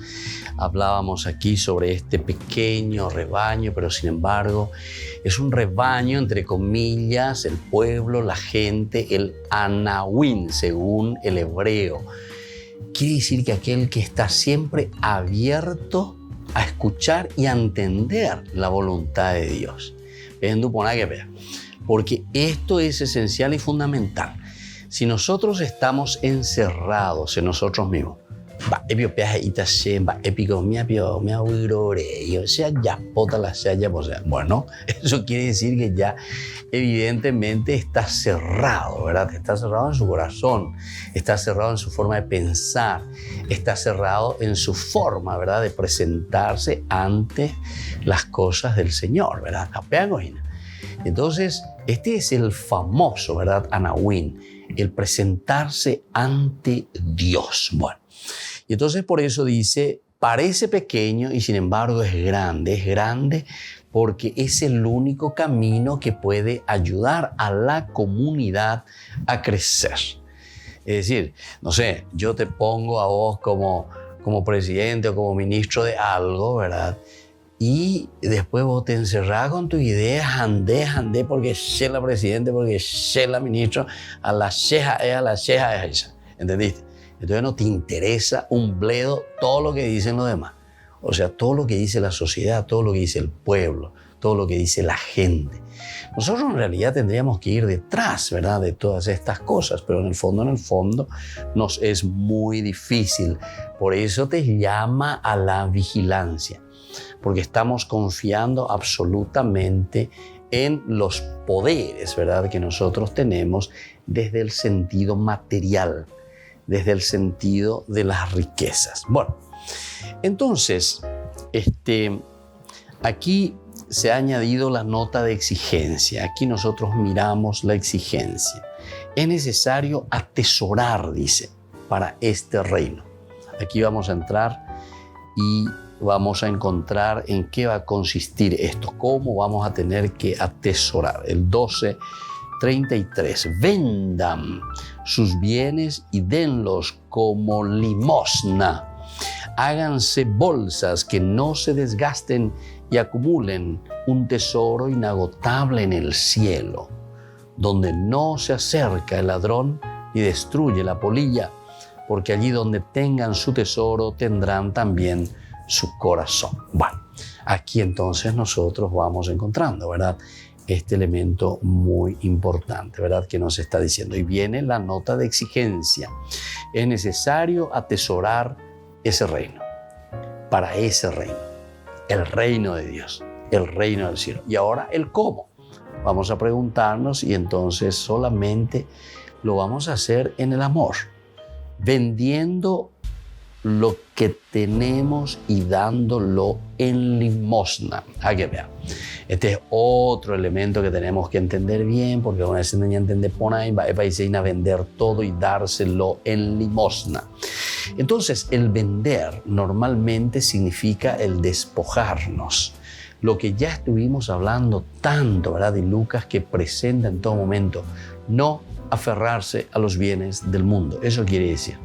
hablábamos aquí sobre este pequeño rebaño, pero sin embargo es un rebaño, entre comillas, el pueblo, la gente, el anahuín, según el hebreo. Quiere decir que aquel que está siempre abierto a escuchar y a entender la voluntad de Dios. Porque esto es esencial y fundamental. Si nosotros estamos encerrados en nosotros mismos, bueno, eso quiere decir que ya evidentemente está cerrado, ¿verdad? Está cerrado en su corazón, está cerrado en su forma de pensar, está cerrado en su forma, ¿verdad?, de presentarse ante las cosas del Señor, ¿verdad? Entonces, este es el famoso, ¿verdad?, anahuín, el presentarse ante Dios. Bueno, y entonces por eso dice, parece pequeño y sin embargo es grande porque es el único camino que puede ayudar a la comunidad a crecer. Es decir, no sé, yo te pongo a vos como presidente o como ministro de algo, ¿verdad? Y después vos te encerrás con tu idea, andé porque sé la presidente, porque sé la ministra, a la ceja es esa, ¿entendiste? Entonces no te interesa un bledo todo lo que dicen los demás. O sea, todo lo que dice la sociedad, todo lo que dice el pueblo, todo lo que dice la gente. Nosotros en realidad tendríamos que ir detrás, ¿verdad?, de todas estas cosas, pero en el fondo nos es muy difícil. Por eso te llama a la vigilancia, porque estamos confiando absolutamente en los poderes, ¿verdad?, que nosotros tenemos desde el sentido material, desde el sentido de las riquezas. Bueno, entonces, aquí se ha añadido la nota de exigencia. Aquí nosotros miramos la exigencia. Es necesario atesorar, dice, para este reino. Aquí vamos a entrar y vamos a encontrar en qué va a consistir esto, cómo vamos a tener que atesorar. El 12:33, vendan sus bienes y denlos como limosna. Háganse bolsas que no se desgasten y acumulen un tesoro inagotable en el cielo, donde no se acerca el ladrón y destruye la polilla, porque allí donde tengan su tesoro tendrán también su corazón. Bueno, Aquí entonces nosotros vamos encontrando, ¿verdad?, este elemento muy importante, ¿verdad?, que nos está diciendo. Y viene la nota de exigencia. Es necesario atesorar ese reino, para ese reino, el reino de Dios, el reino del cielo. Y ahora el cómo. Vamos a preguntarnos y entonces solamente lo vamos a hacer en el amor, vendiendo lo que tenemos y dándolo en limosna. A que vean. Este es otro elemento que tenemos que entender bien, porque una vez se entender por ahí, va a vender todo y dárselo en limosna. Entonces, el vender normalmente significa el despojarnos. Lo que ya estuvimos hablando tanto, ¿verdad?, de Lucas, que presenta en todo momento, no aferrarse a los bienes del mundo. Eso quiere decir,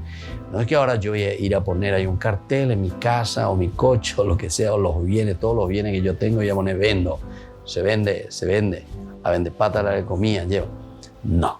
no es que ahora yo voy a ir a poner ahí un cartel en mi casa o mi coche o lo que sea, o los bienes, todos los bienes que yo tengo, voy a poner vendo, se vende, a vender pata la que comía, llevo. No.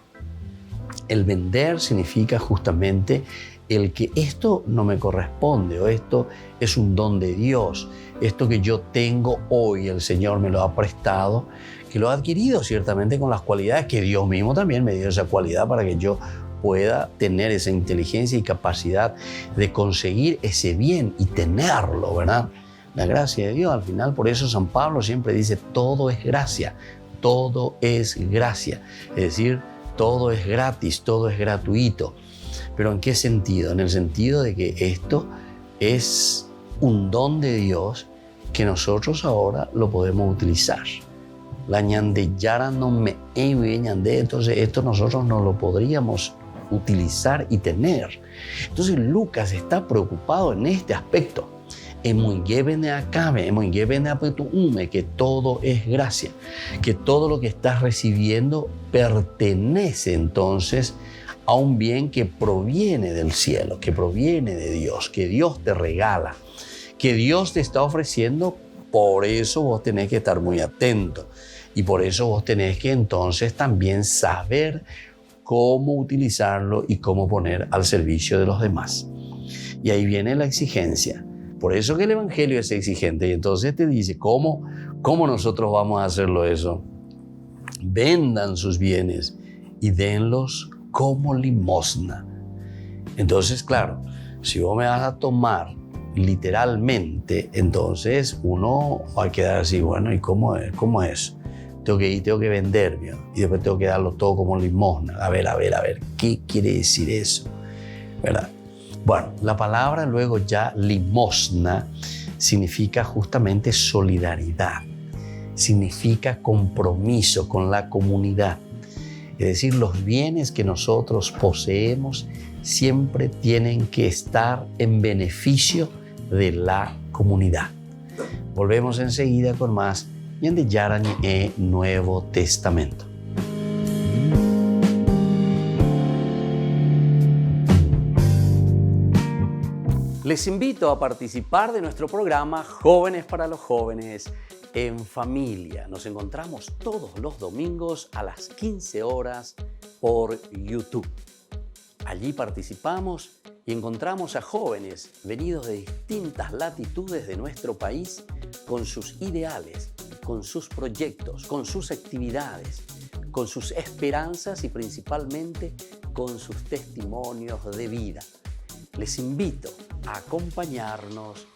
El vender significa justamente el que esto no me corresponde, o esto es un don de Dios, esto que yo tengo hoy, el Señor me lo ha prestado, que lo ha adquirido ciertamente con las cualidades que Dios mismo también me dio esa cualidad para que yo pueda tener esa inteligencia y capacidad de conseguir ese bien y tenerlo, ¿verdad? La gracia de Dios, al final, por eso San Pablo siempre dice, todo es gracia, todo es gracia. Es decir, todo es gratis, todo es gratuito. ¿Pero en qué sentido? En el sentido de que esto es un don de Dios que nosotros ahora lo podemos utilizar. La ñande yara no me ñande, entonces esto nosotros no lo podríamos utilizar y tener. Entonces Lucas está preocupado en este aspecto. Que todo es gracia, que todo lo que estás recibiendo pertenece entonces a un bien que proviene del cielo, que proviene de Dios, que Dios te regala, que Dios te está ofreciendo. Por eso vos tenés que estar muy atento y por eso vos tenés que entonces también saber cómo utilizarlo y cómo poner al servicio de los demás. Y ahí viene la exigencia. Por eso que el Evangelio es exigente. Y entonces te dice, ¿cómo nosotros vamos a hacerlo eso? Vendan sus bienes y denlos como limosna. Entonces, claro, si vos me vas a tomar literalmente, entonces uno va a quedar así, bueno, ¿y cómo es? Tengo que vender, ¿no? Y después tengo que darlo todo como limosna. A ver, ¿qué quiere decir eso? ¿Verdad? Bueno, la palabra luego ya limosna significa justamente solidaridad, significa compromiso con la comunidad. Es decir, los bienes que nosotros poseemos siempre tienen que estar en beneficio de la comunidad. Volvemos enseguida con más Ñande Yarañe e Nuevo Testamento. Les invito a participar de nuestro programa Jóvenes para los Jóvenes en Familia. Nos encontramos todos los domingos a las 15 horas por YouTube. Allí participamos y encontramos a jóvenes venidos de distintas latitudes de nuestro país con sus ideales, con sus proyectos, con sus actividades, con sus esperanzas y principalmente con sus testimonios de vida. Les invito a acompañarnos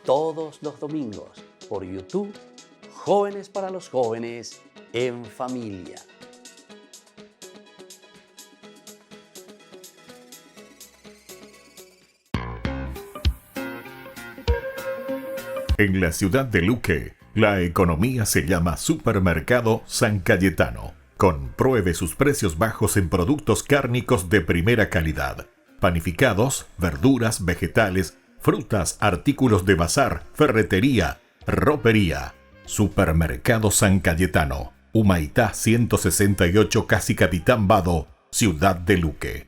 todos los domingos por YouTube, Jóvenes para los Jóvenes en Familia. En la ciudad de Luque, la economía se llama Supermercado San Cayetano. Compruebe sus precios bajos en productos cárnicos de primera calidad. Panificados, verduras, vegetales, frutas, artículos de bazar, ferretería, ropería. Supermercado San Cayetano, Humaitá 168, Casi Capitán Vado, Ciudad de Luque.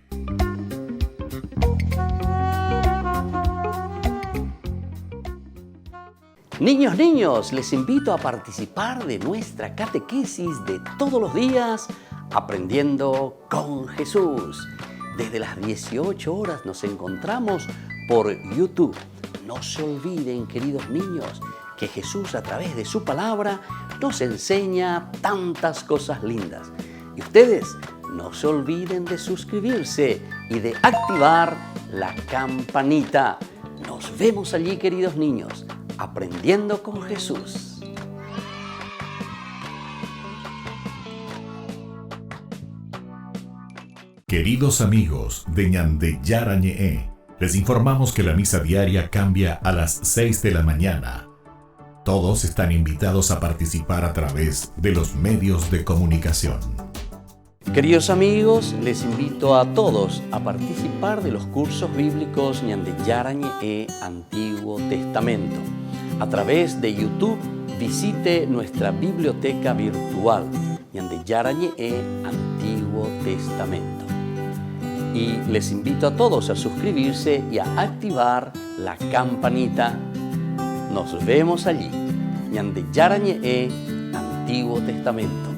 Niños, les invito a participar de nuestra catequesis de todos los días, Aprendiendo con Jesús. Desde las 18 horas nos encontramos por YouTube. No se olviden, queridos niños, que Jesús a través de su palabra nos enseña tantas cosas lindas. Y ustedes no se olviden de suscribirse y de activar la campanita. Nos vemos allí, queridos niños, aprendiendo con Jesús. Queridos amigos de Ñande Yarañe, les informamos que la misa diaria cambia a las 6 de la mañana. Todos están invitados a participar a través de los medios de comunicación. Queridos amigos, les invito a todos a participar de los cursos bíblicos Ñande Yarañe Antiguo Testamento. A través de YouTube, visite nuestra biblioteca virtual Ñande Yarañe Antiguo Testamento. Y les invito a todos a suscribirse y a activar la campanita. Nos vemos allí. Ñande Yarañe Antiguo Testamento.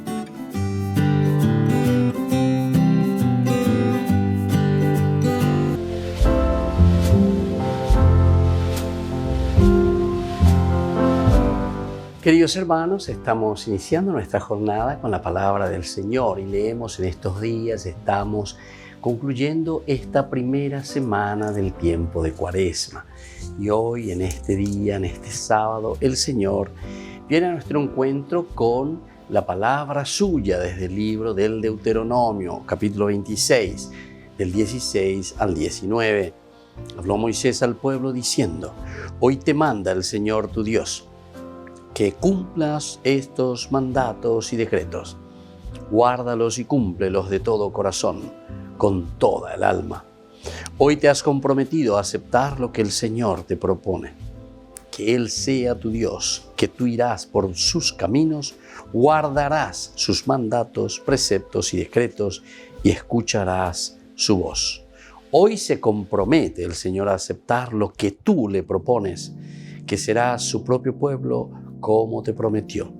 Queridos hermanos, estamos iniciando nuestra jornada con la palabra del Señor y leemos en estos días, estamos concluyendo esta primera semana del tiempo de Cuaresma. Y hoy, en este día, en este sábado, el Señor viene a nuestro encuentro con la palabra suya desde el libro del Deuteronomio, capítulo 26, del 16 al 19. Habló Moisés al pueblo diciendo: hoy te manda el Señor tu Dios que cumplas estos mandatos y decretos. Guárdalos y cúmplelos de todo corazón, con toda el alma. Hoy te has comprometido a aceptar lo que el Señor te propone. Que Él sea tu Dios, que tú irás por sus caminos, guardarás sus mandatos, preceptos y decretos y escucharás su voz. Hoy se compromete el Señor a aceptar lo que tú le propones, que serás su propio pueblo como te prometió.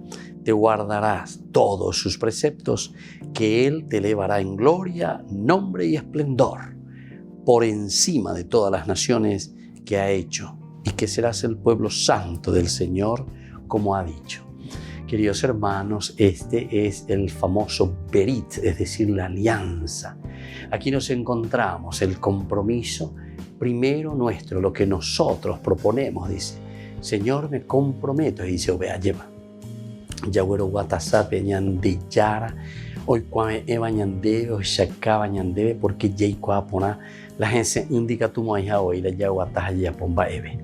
Te guardarás todos sus preceptos, que Él te elevará en gloria, nombre y esplendor, por encima de todas las naciones que ha hecho, y que serás el pueblo santo del Señor, como ha dicho. Queridos hermanos, este es el famoso Berit, es decir, la alianza. Aquí nos encontramos el compromiso primero nuestro, lo que nosotros proponemos, dice. Señor, me comprometo, y dice, vea, lleva. Yagüero Guatasape Ñande Yara, hoy cuame Eva Ñandebe, hoy Shakaba Ñandebe, porque Yeiko Apona, la gente indica tu moja hoy, la Yaguataja Yapomba Eve.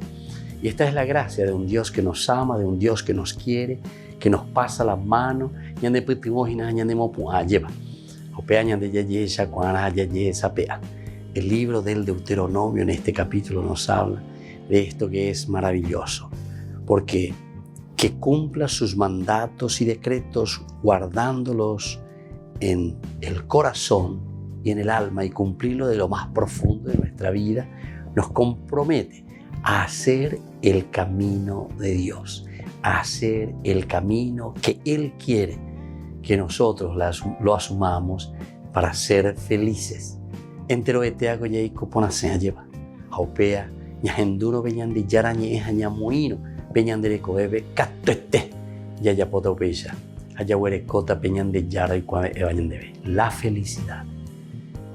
Y esta es la gracia de un Dios que nos ama, de un Dios que nos quiere, que nos pasa la mano, Ñande Petimojina, Ñande Mopua, lleva. Opea Ñande Yaye, Shakuana, Yaye, Sapea. El libro del Deuteronomio en este capítulo nos habla de esto que es maravilloso, porque que cumpla sus mandatos y decretos guardándolos en el corazón y en el alma y cumplirlo de lo más profundo de nuestra vida, nos compromete a hacer el camino de Dios, a hacer el camino que Él quiere que nosotros lo asumamos para ser felices. Entero eteago yaiko ponasea lleva, aupea ñahenduro Ñande Yarañe Ñamuino, Peñandere Coebe, Catuete, Yayapota Opeya, Ayahuerecota Peñande Yara y Cuave Evañandebe. La felicidad.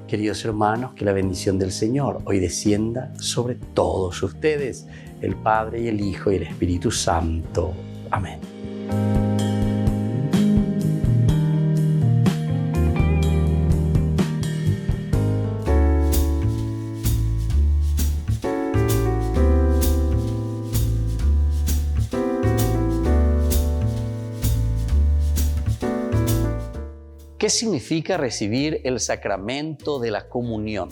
Queridos hermanos, que la bendición del Señor hoy descienda sobre todos ustedes, el Padre y el Hijo y el Espíritu Santo. Amén. ¿Qué significa recibir el sacramento de la comunión?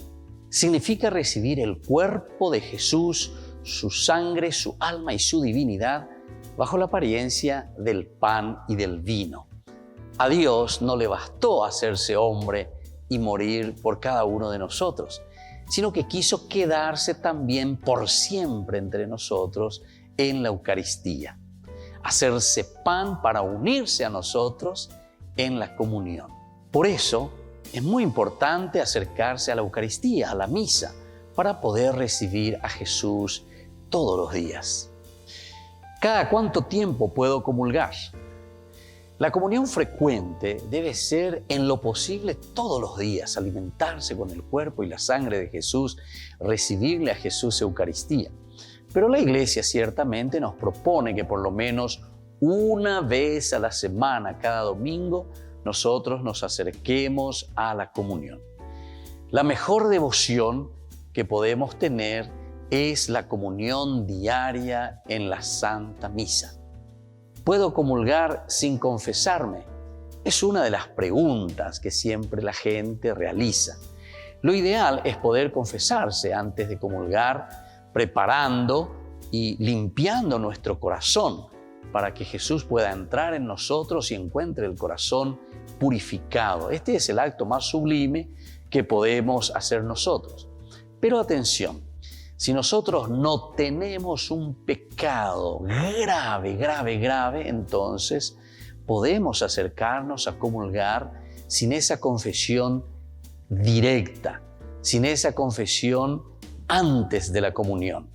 Significa recibir el cuerpo de Jesús, su sangre, su alma y su divinidad bajo la apariencia del pan y del vino. A Dios no le bastó hacerse hombre y morir por cada uno de nosotros, sino que quiso quedarse también por siempre entre nosotros en la Eucaristía, hacerse pan para unirse a nosotros en la comunión. Por eso es muy importante acercarse a la Eucaristía, a la misa, para poder recibir a Jesús todos los días. ¿Cada cuánto tiempo puedo comulgar? La comunión frecuente debe ser en lo posible todos los días, alimentarse con el cuerpo y la sangre de Jesús, recibirle a Jesús Eucaristía. Pero la Iglesia ciertamente nos propone que por lo menos una vez a la semana, cada domingo, nosotros nos acerquemos a la comunión. La mejor devoción que podemos tener es la comunión diaria en la Santa Misa. ¿Puedo comulgar sin confesarme? Es una de las preguntas que siempre la gente realiza. Lo ideal es poder confesarse antes de comulgar, preparando y limpiando nuestro corazón para que Jesús pueda entrar en nosotros y encuentre el corazón purificado. Este es el acto más sublime que podemos hacer nosotros. Pero atención, si nosotros no tenemos un pecado grave, entonces podemos acercarnos a comulgar sin esa confesión directa, sin esa confesión antes de la comunión.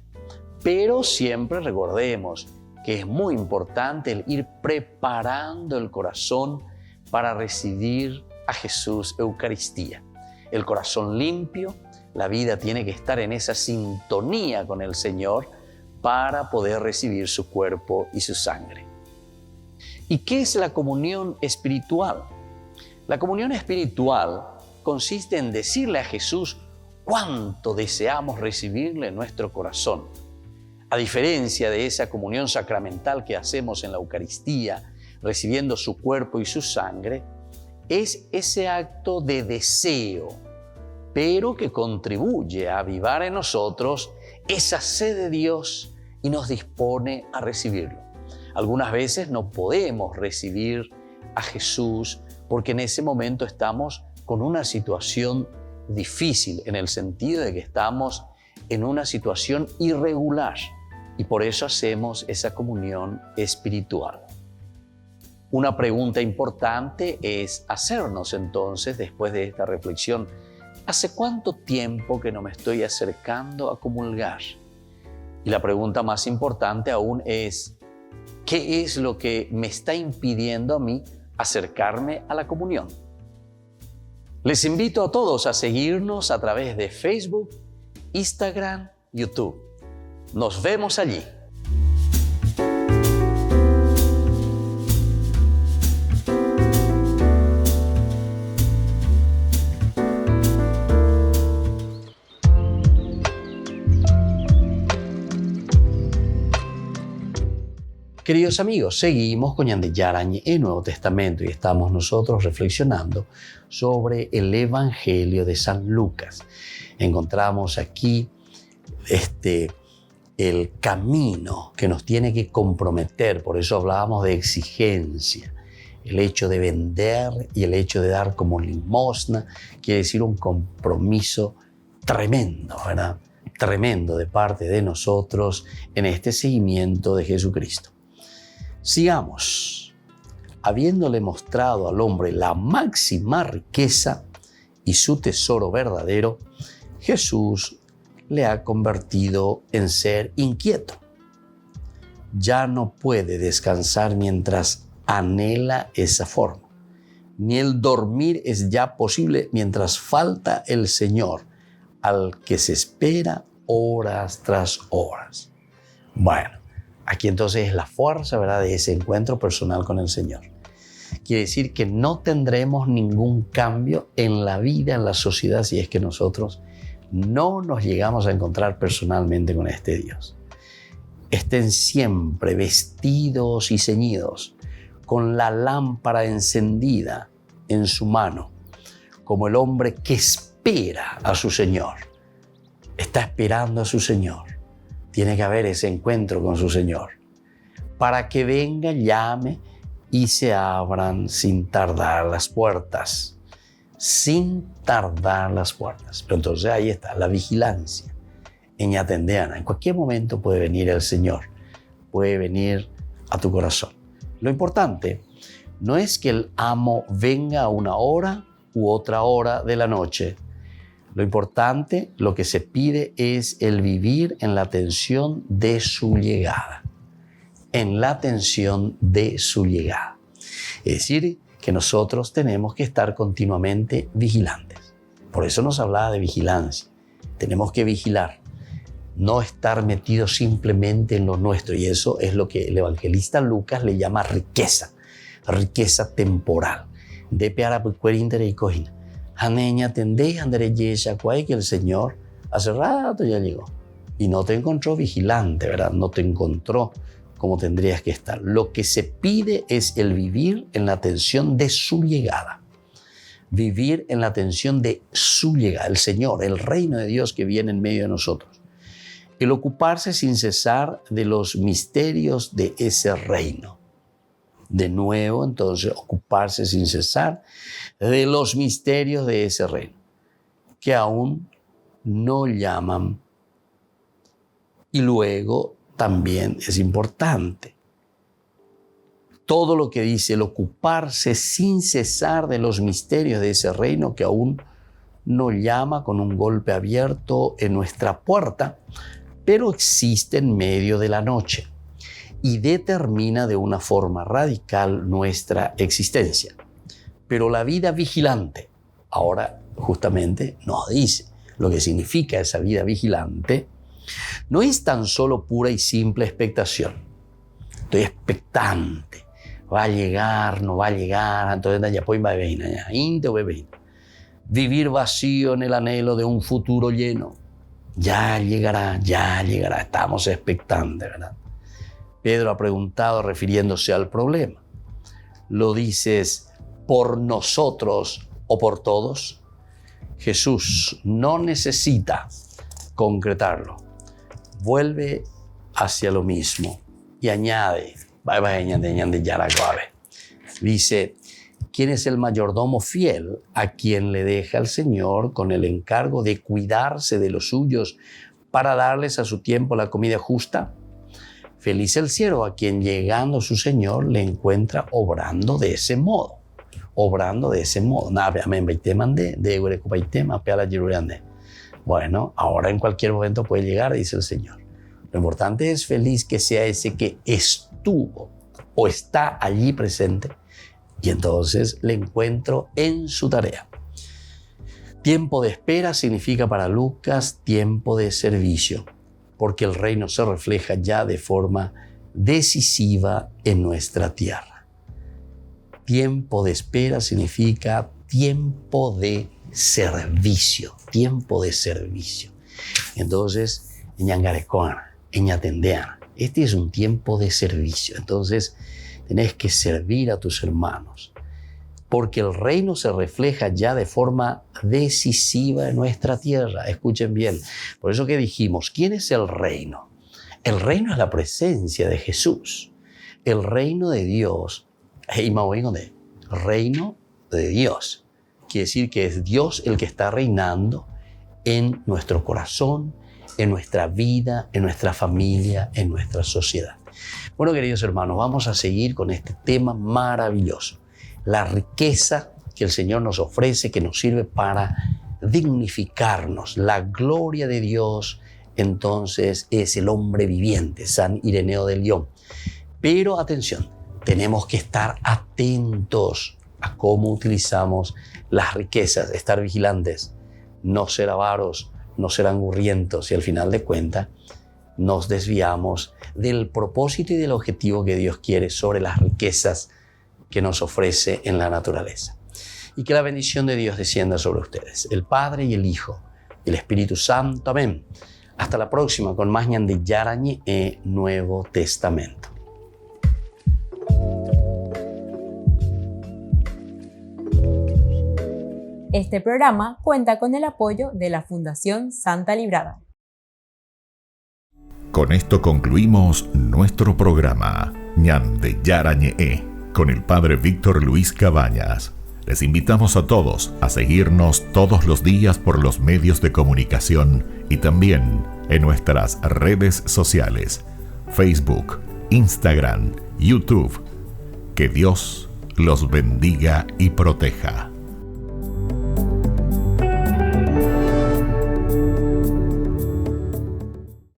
Pero siempre recordemos que es muy importante el ir preparando el corazón para recibir a Jesús Eucaristía. El corazón limpio, la vida tiene que estar en esa sintonía con el Señor para poder recibir su cuerpo y su sangre. ¿Y qué es la comunión espiritual? La comunión espiritual consiste en decirle a Jesús cuánto deseamos recibirle en nuestro corazón. A diferencia de esa comunión sacramental que hacemos en la Eucaristía, recibiendo su cuerpo y su sangre, es ese acto de deseo, pero que contribuye a avivar en nosotros esa sed de Dios y nos dispone a recibirlo. Algunas veces no podemos recibir a Jesús porque en ese momento estamos con una situación difícil, en el sentido de que estamos en una situación irregular y por eso hacemos esa comunión espiritual. Una pregunta importante es hacernos entonces, después de esta reflexión, ¿hace cuánto tiempo que no me estoy acercando a comulgar? Y la pregunta más importante aún es, ¿qué es lo que me está impidiendo a mí acercarme a la comunión? Les invito a todos a seguirnos a través de Facebook, Instagram, YouTube. Nos vemos allí. Queridos amigos, seguimos con Ñandillara Ñe en Nuevo Testamento y estamos nosotros reflexionando sobre el Evangelio de San Lucas. Encontramos aquí el camino que nos tiene que comprometer, por eso hablábamos de exigencia. El hecho de vender y el hecho de dar como limosna quiere decir un compromiso tremendo, ¿verdad? Tremendo de parte de nosotros en este seguimiento de Jesucristo. Sigamos. Habiéndole mostrado al hombre la máxima riqueza y su tesoro verdadero, Jesús le ha convertido en ser inquieto. Ya no puede descansar mientras anhela esa forma. Ni el dormir es ya posible mientras falta el Señor, al que se espera horas tras horas. Bueno, aquí entonces es la fuerza, ¿verdad?, de ese encuentro personal con el Señor. Quiere decir que no tendremos ningún cambio en la vida, en la sociedad, si es que nosotros no nos llegamos a encontrar personalmente con este Dios. Estén siempre vestidos y ceñidos, con la lámpara encendida en su mano, como el hombre que espera a su Señor. Está esperando a su Señor. Tiene que haber ese encuentro con su Señor. Para que venga, llame y se abran sin tardar las puertas. Sin tardar las puertas. Pero entonces ahí está la vigilancia. En Ñatendeana, en cualquier momento puede venir el Señor. Puede venir a tu corazón. Lo importante no es que el amo venga a una hora u otra hora de la noche. Lo importante, lo que se pide es el vivir en la atención de su llegada. en la atención de su llegada. Es decir, que nosotros tenemos que estar continuamente vigilantes. Por eso nos hablaba de vigilancia. Tenemos que vigilar, no estar metidos simplemente en lo nuestro. Y eso es lo que el evangelista Lucas le llama riqueza temporal. De peara pucuerintere y cojina. Haneña tendé andere yesha cuay que el Señor hace rato ya llegó. Y no te encontró vigilante, ¿verdad? No te encontró como tendrías que estar. Lo que se pide es el vivir en la atención de su llegada. Vivir en la atención de su llegada, el Señor, el reino de Dios que viene en medio de nosotros. El ocuparse sin cesar de los misterios de ese reino. De nuevo, entonces, ocuparse sin cesar de los misterios de ese reino, que aún no llaman. Y luego también es importante todo lo que dice, el ocuparse sin cesar de los misterios de ese reino que aún no llama con un golpe abierto en nuestra puerta, pero existe en medio de la noche y determina de una forma radical nuestra existencia. Pero la vida vigilante, ahora justamente nos dice lo que significa esa vida vigilante, no es tan solo pura y simple expectación. Estoy expectante. Va a llegar, no va a llegar. Entonces ya pues va a venir. Vivir vacío en el anhelo de un futuro lleno. Ya llegará. Estamos expectantes, ¿verdad? Pedro ha preguntado refiriéndose al problema. ¿Lo dices por nosotros o por todos? Jesús no necesita concretarlo. Vuelve hacia lo mismo y añade, dice, ¿quién es el mayordomo fiel a quien le deja el Señor con el encargo de cuidarse de los suyos para darles a su tiempo la comida justa? Feliz el siervo a quien llegando su Señor le encuentra obrando de ese modo. Bueno, ahora en cualquier momento puede llegar, dice el Señor. Lo importante es feliz que sea ese que estuvo o está allí presente y entonces le encuentro en su tarea. Tiempo de espera significa para Lucas tiempo de servicio, porque el reino se refleja ya de forma decisiva en nuestra tierra. Tiempo de espera significa tiempo de servicio. Entonces, este es un tiempo de servicio. Entonces, tenés que servir a tus hermanos, porque el reino se refleja ya de forma decisiva en nuestra tierra. Escuchen bien. Por eso que dijimos, ¿quién es el reino? El reino es la presencia de Jesús. El reino de Dios. Reino de Dios. Quiere decir que es Dios el que está reinando en nuestro corazón, en nuestra vida, en nuestra familia, en nuestra sociedad. Bueno, queridos hermanos, vamos a seguir con este tema maravilloso. La riqueza que el Señor nos ofrece, que nos sirve para dignificarnos. La gloria de Dios, entonces, es el hombre viviente, San Ireneo de León. Pero atención, tenemos que estar atentos a cómo utilizamos las riquezas, estar vigilantes, no ser avaros, no ser angurrientos y al final de cuentas nos desviamos del propósito y del objetivo que Dios quiere sobre las riquezas que nos ofrece en la naturaleza. Y que la bendición de Dios descienda sobre ustedes, el Padre y el Hijo y el Espíritu Santo. Amén. Hasta la próxima con más ñande Yarañe e Nuevo Testamento. Este programa cuenta con el apoyo de la Fundación Santa Librada. Con esto concluimos nuestro programa ñande Yarañe con el Padre Víctor Luis Cabañas. Les invitamos a todos a seguirnos todos los días por los medios de comunicación y también en nuestras redes sociales, Facebook, Instagram, YouTube. Que Dios los bendiga y proteja.